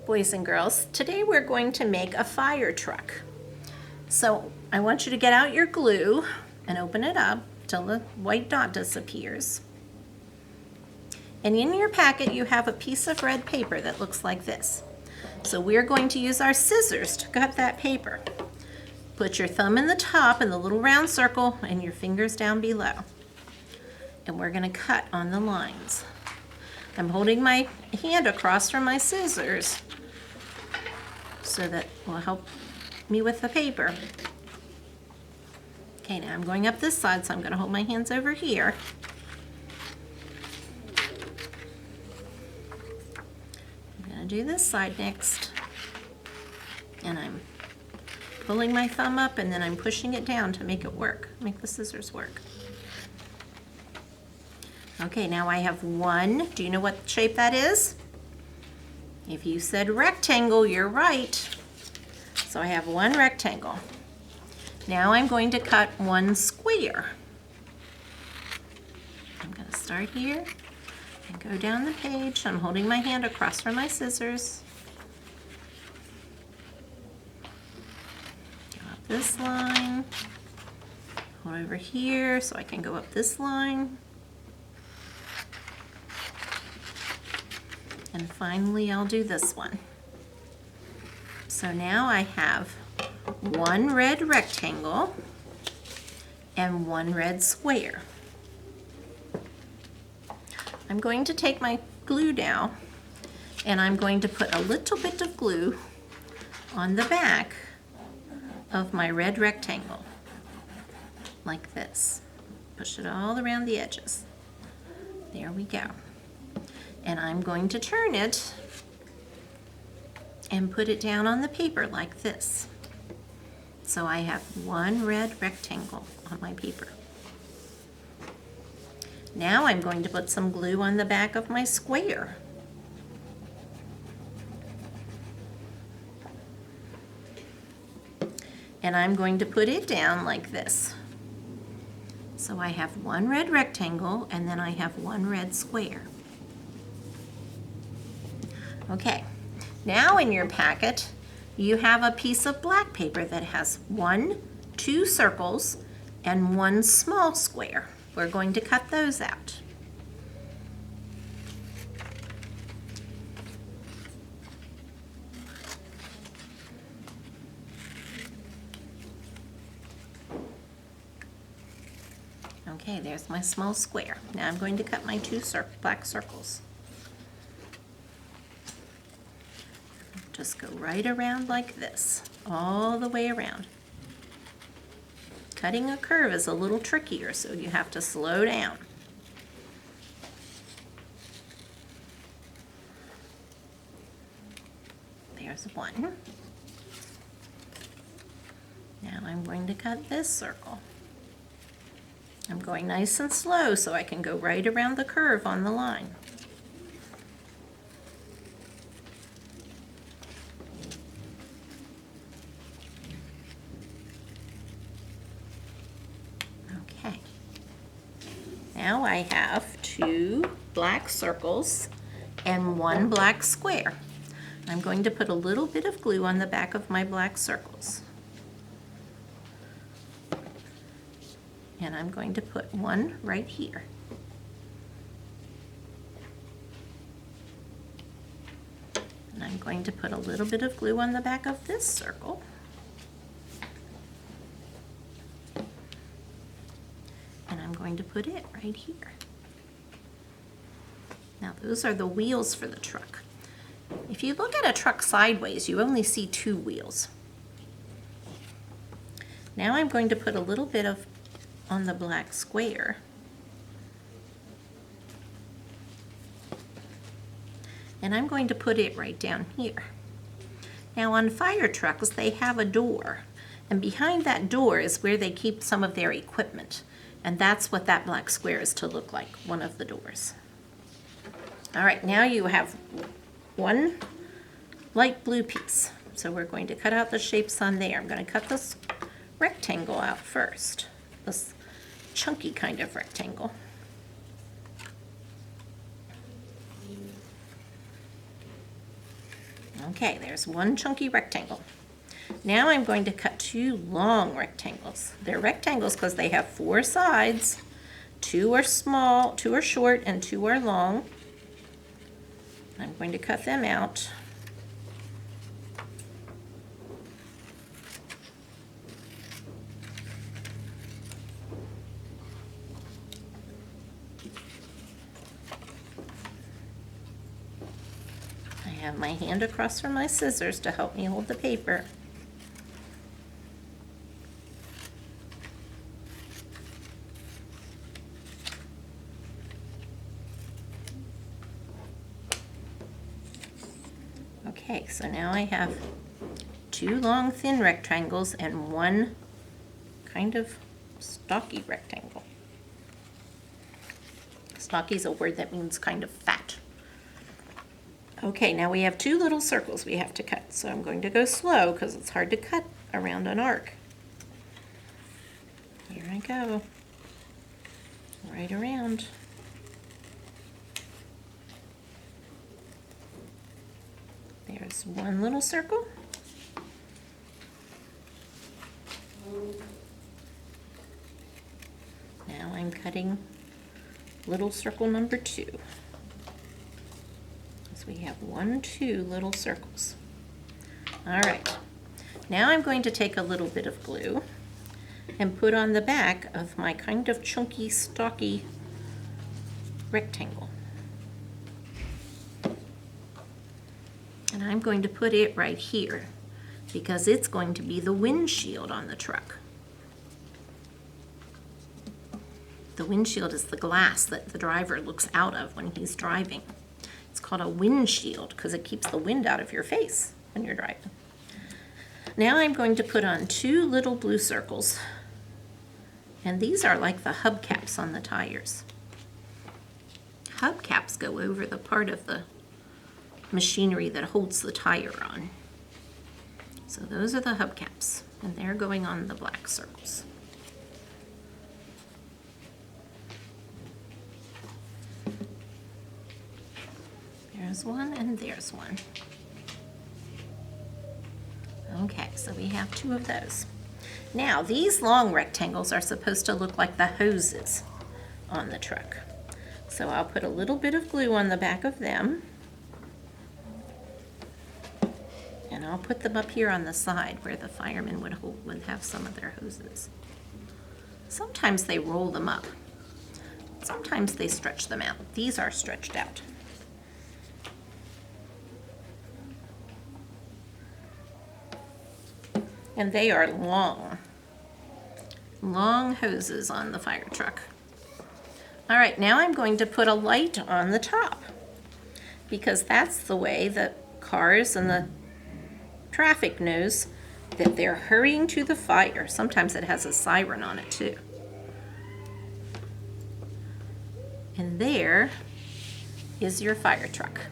Boys and girls, today we're going to make a fire truck. So I want you to get out your glue and open it up till the white dot disappears. And in your packet you have a piece of red paper that looks like this. So we're going to use our scissors to cut that paper. Put your thumb in the top in the little round circle and your fingers down below. And we're going to cut on the lines. I'm holding my hand across from my scissors so that will help me with the paper. Okay, now I'm going up this side, so I'm going to hold my hands over here. I'm going to do this side next. And I'm pulling my thumb up and then I'm pushing it down to make it work, make the scissors work. Okay, now I have one. Do you know what shape that is? If you said rectangle, you're right. So I have one rectangle. Now I'm going to cut one square. I'm going to start here and go down the page. I'm holding my hand across from my scissors. Go up this line. Hold over here so I can go up this line. And finally, I'll do this one. So now I have one red rectangle and one red square. I'm going to take my glue now and I'm going to put a little bit of glue on the back of my red rectangle, like this. Push it all around the edges. There we go. And I'm going to turn it and put it down on the paper like this. So I have one red rectangle on my paper. Now I'm going to put some glue on the back of my square. And I'm going to put it down like this. So I have one red rectangle and then I have one red square. Okay, now in your packet, you have a piece of black paper that has two circles and one small square. We're going to cut those out. Okay, there's my small square. Now I'm going to cut my two black circles. Just go right around like this, all the way around. Cutting a curve is a little trickier, so you have to slow down. There's one. Now I'm going to cut this circle. I'm going nice and slow so I can go right around the curve on the line. Now I have two black circles and one black square. I'm going to put a little bit of glue on the back of my black circles. And I'm going to put one right here. And I'm going to put a little bit of glue on the back of this circle. I'm going to put it right here. Now those are the wheels for the truck. If you look at a truck sideways, you only see two wheels. Now I'm going to put a little bit of on the black square. And I'm going to put it right down here. Now on fire trucks, they have a door. And behind that door is where they keep some of their equipment. And that's what that black square is to look like, one of the doors. All right, now you have one light blue piece. So we're going to cut out the shapes on there. I'm going to cut this rectangle out first, this chunky kind of rectangle. Okay, there's one chunky rectangle. Now I'm going to cut two long rectangles. They're rectangles because they have four sides. Two are small, two are short, and two are long. I'm going to cut them out. I have my hand across from my scissors to help me hold the paper. Okay, so now I have two long thin rectangles and one kind of stocky rectangle. Stocky is a word that means kind of fat. Okay, now we have two little circles we have to cut, so I'm going to go slow because it's hard to cut around an arc. Here I go, right around. There's one little circle. Now I'm cutting little circle number 2. So we have 1, 2 little circles. All right, now I'm going to take a little bit of glue and put on the back of my kind of chunky, stocky rectangle. And I'm going to put it right here because it's going to be the windshield on the truck. The windshield is the glass that the driver looks out of when he's driving. It's called a windshield because it keeps the wind out of your face when you're driving. Now I'm going to put on 2 little blue circles. And these are like the hubcaps on the tires. Hubcaps go over the part of the machinery that holds the tire on. So those are the hubcaps, and they're going on the black circles. There's one and there's one. Okay, so we have 2 of those. Now, these long rectangles are supposed to look like the hoses on the truck. So I'll put a little bit of glue on the back of them. And I'll put them up here on the side where the firemen would have some of their hoses. Sometimes they roll them up. Sometimes they stretch them out. These are stretched out. And they are long hoses on the fire truck. All right, now I'm going to put a light on the top because that's the way that cars and the traffic knows that they're hurrying to the fire. Sometimes it has a siren on it too. And there is your fire truck.